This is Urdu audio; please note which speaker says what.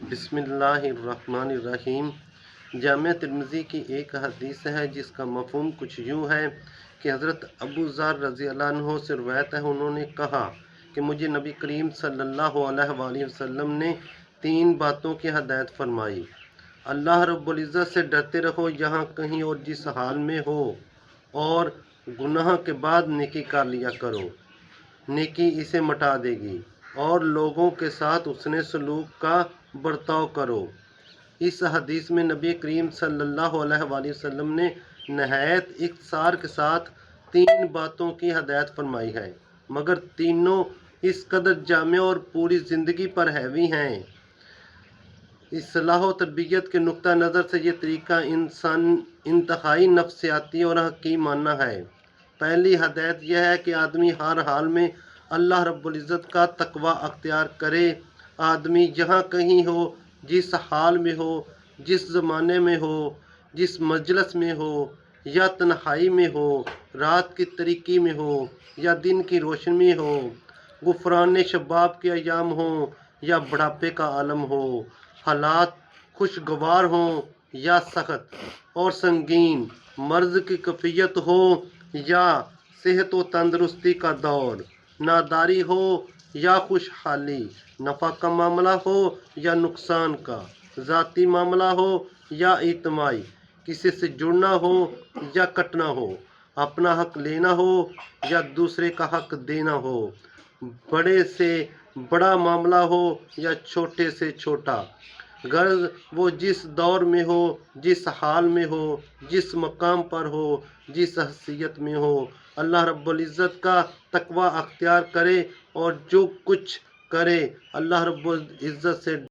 Speaker 1: بسم اللہ الرحمن الرحیم۔ جامع ترمذی کی ایک حدیث ہے جس کا مفہوم کچھ یوں ہے کہ حضرت ابو ذر رضی اللہ عنہ سے روایت ہے، انہوں نے کہا کہ مجھے نبی کریم صلی اللہ علیہ وآلہ وسلم نے 3 باتوں کی ہدایت فرمائی۔ اللہ رب العزت سے ڈرتے رہو یہاں کہیں اور جس حال میں ہو، اور گناہ کے بعد نیکی کر لیا کرو، نیکی اسے مٹا دے گی، اور لوگوں کے ساتھ حسن سلوک کا برتاؤ کرو۔ اس حدیث میں نبی کریم صلی اللہ علیہ وآلہ وسلم نے نہایت اختصار کے ساتھ 3 باتوں کی ہدایت فرمائی ہے، مگر تینوں اس قدر جامع اور پوری زندگی پر حاوی ہیں۔ اصلاح و تربیت کے نقطہ نظر سے یہ طریقہ انتہائی نفسیاتی اور حکیمانہ ہے۔ پہلی ہدایت یہ ہے کہ آدمی ہر حال میں اللہ رب العزت کا تقوی اختیار کرے۔ آدمی جہاں کہیں ہو، جس حال میں ہو، جس زمانے میں ہو، جس مجلس میں ہو یا تنہائی میں ہو، رات کی تاریکی میں ہو یا دن کی روشنی میں ہو، غفران شباب کے ایام ہوں یا بڑھاپے کا عالم ہو، حالات خوشگوار ہوں یا سخت اور سنگین، مرض کی کیفیت ہو یا صحت و تندرستی کا دور، ناداری ہو یا خوشحالی، نفع کا معاملہ ہو یا نقصان کا، ذاتی معاملہ ہو یا اجتماعی، کسی سے جڑنا ہو یا کٹنا ہو، اپنا حق لینا ہو یا دوسرے کا حق دینا ہو، بڑے سے بڑا معاملہ ہو یا چھوٹے سے چھوٹا، غرض وہ جس دور میں ہو، جس حال میں ہو، جس مقام پر ہو، جس حیثیت میں ہو، اللہ رب العزت کا تقوی اختیار کرے اور جو کچھ کرے اللہ رب العزت سے